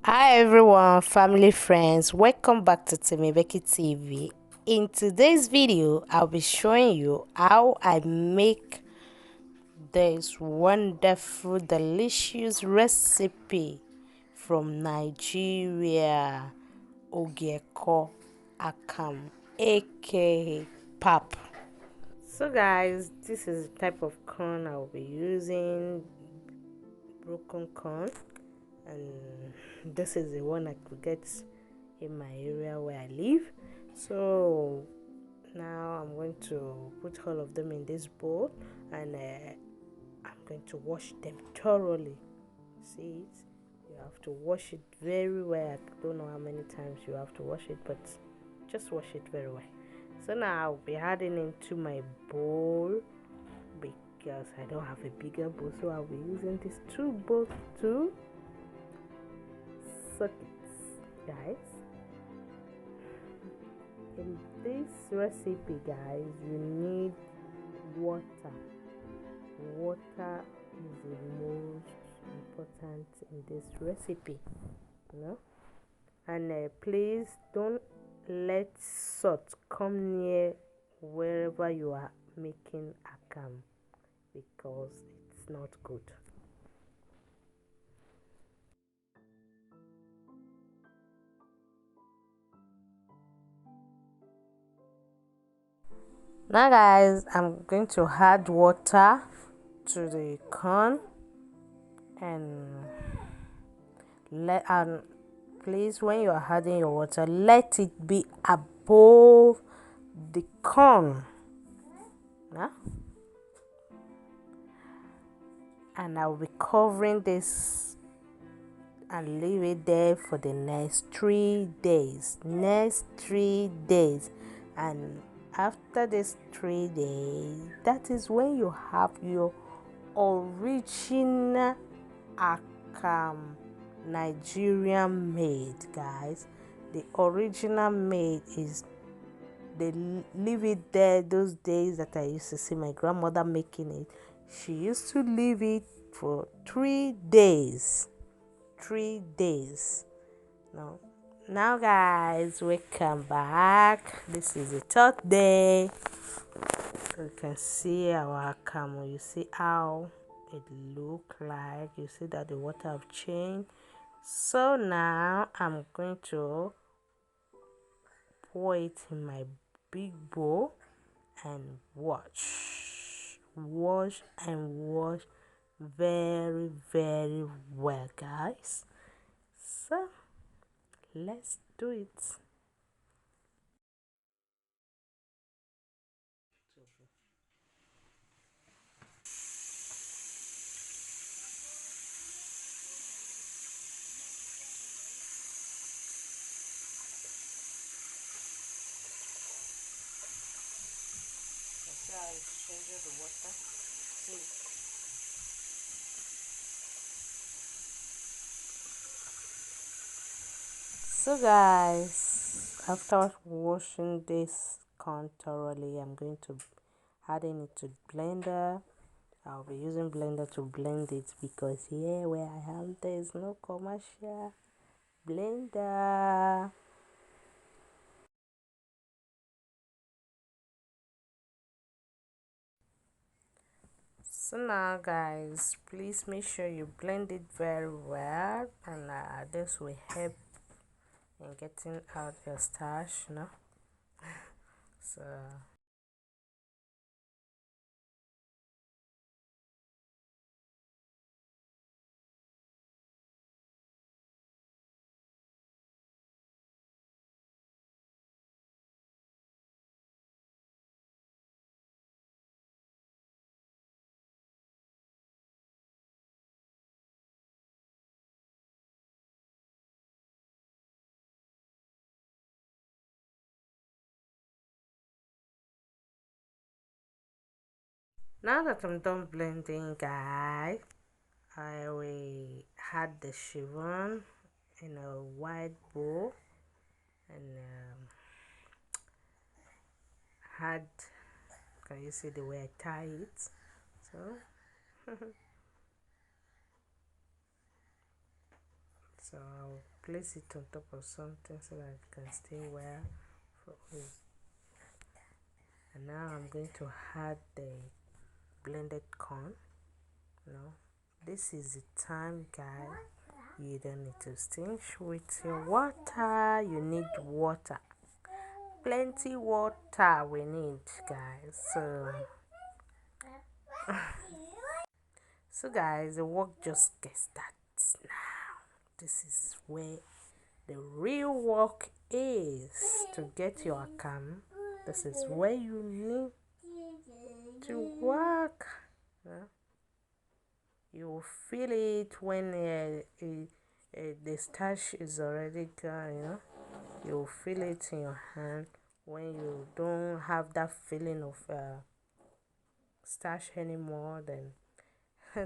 Hi everyone, family friends, welcome back to TEMIBECK TV. In today's video, I'll be showing you how I make this wonderful, delicious recipe from Nigeria, OGI EKO AKAMU, aka PAP. So guys, this is the type of corn I'll be using, broken corn, and this is the one I could get in my area where I live. So now I'm going to put all of them in this bowl, and I'm going to wash them thoroughly. See it? You have to wash it very well. I don't know how many times you have to wash it, but just wash it very well. So now I'll be adding into my bowl because I don't have a bigger bowl, so I'll be using these two bowls to soak it, guys. In this recipe, guys, you need water. Water is the most important in this recipe, and please don't let salt come near wherever you are making akamu, because it's not good. Now guys, I'm going to add water to the corn, and please, when you are adding your water, let it be above the corn. And I'll be covering this and leave it there for the next 3 days. And after these 3 days, that is when you have your original akamu Nigerian made, guys. The original made is, they leave it there. Those days that I used to see my grandmother making it, she used to leave it for 3 days. 3 days. Now guys, welcome back. This is the 3rd day. You can see our akamu. You see how it look like. You see that the water have changed. So now I'm going to pour it in my big bowl and wash very well, guys. So let's do it. See how it's changing the water. See. So guys, after washing this corn thoroughly, I'm going to adding it to blender. I'll be using blender to blend it because here where I am, there is no commercial blender. So now guys, please make sure you blend it very well, and this will help in getting out your starch, so now that I'm done blending, guys, I will add the chiffon in a wide bowl, and add, can you see the way I tie it? So So I'll place it on top of something so that it can stay well for us. And now I'm going to add the blended corn. This is the time, guys. You don't need to stinge with your water. You need water, plenty water we need, guys. So guys, the work just gets started now. This is where the real work is to get your AKAMU. This is where you need to work. You will feel it when the starch is already gone. You will feel it in your hand when you don't have that feeling of starch anymore. Then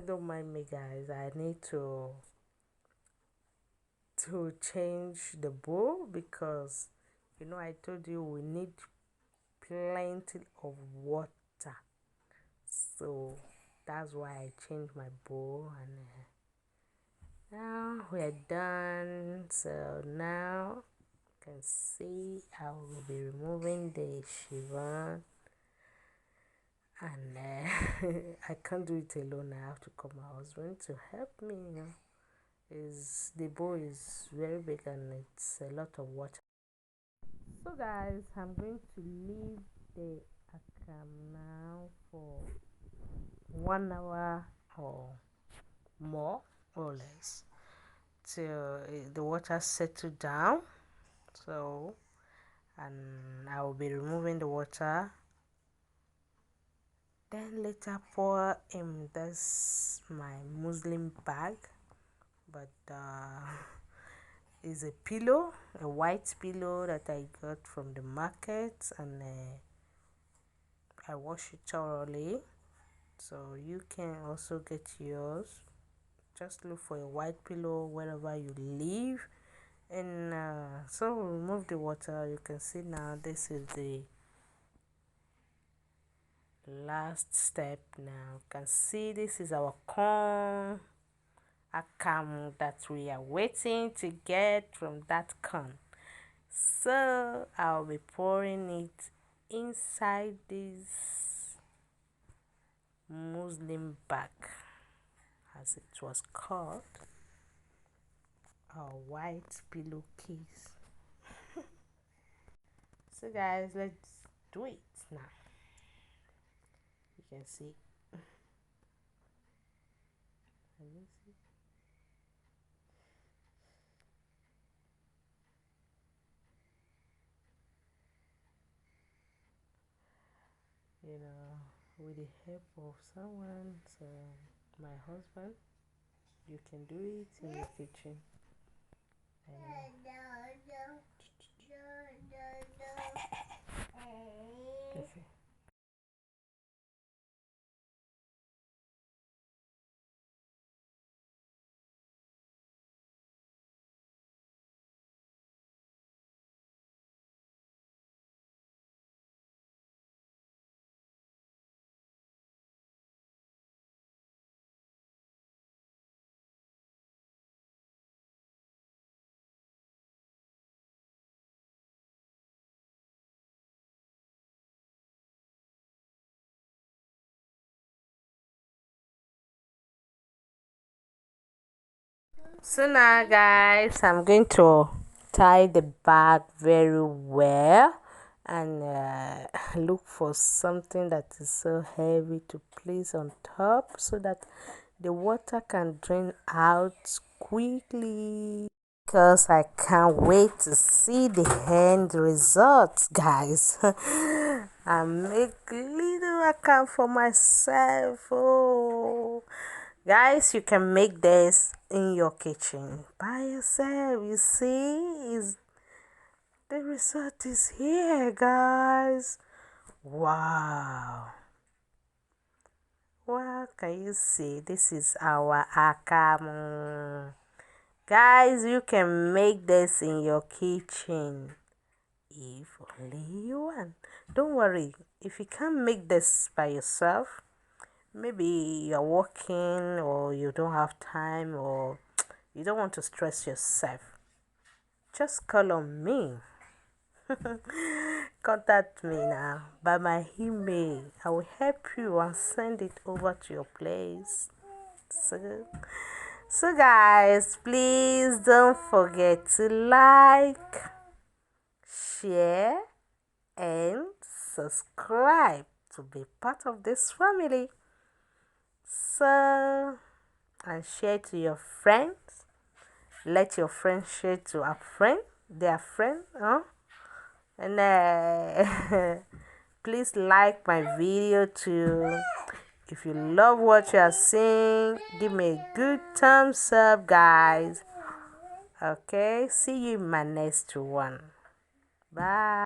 don't mind me, guys. I need to change the bowl because I told you we need plenty of water, so that's why I changed my bowl. And now we're done. So now you can see I will be removing the chiffon, and I can't do it alone. I have to call my husband to help me. The bowl is very big and it's a lot of water. So guys, I'm going to leave the AKAMU now for 1 hour or more or less till the water settle down. So, and I will be removing the water, then later pour in this my muslin bag, but is a pillow, a white pillow that I got from the market, and I wash it thoroughly. So you can also get yours. Just look for a white pillow wherever you live. And so remove the water. You can see now this is the last step. Now you can see this is our corn AKAMU that we are waiting to get from that corn. So I'll be pouring it inside this muslin bag, as it was called, our white pillowcase. So guys, let's do it now. You can see. With the help of someone, so my husband, you can do it in your kitchen. Okay. So now guys, I'm going to tie the bag very well and look for something that is so heavy to place on top so that the water can drain out quickly, because I can't wait to see the end results, guys. I make little account for myself. Oh, guys, you can make this in your kitchen by yourself. You see, the result is here, guys. Wow. Well, can you see? This is our AKAMU. Guys, you can make this in your kitchen if only you want. Don't worry, if you can't make this by yourself, maybe you're working or you don't have time, or you don't want to stress yourself, just call on me. Contact me now by my email. I will help you and send it over to your place. So guys, please don't forget to like, share, and subscribe to be part of this family. So, and share to your friends. Let your friends share to a friend, their friend, and please like my video too. If you love what you are seeing, give me a good thumbs up, guys. Okay, see you in my next one. Bye.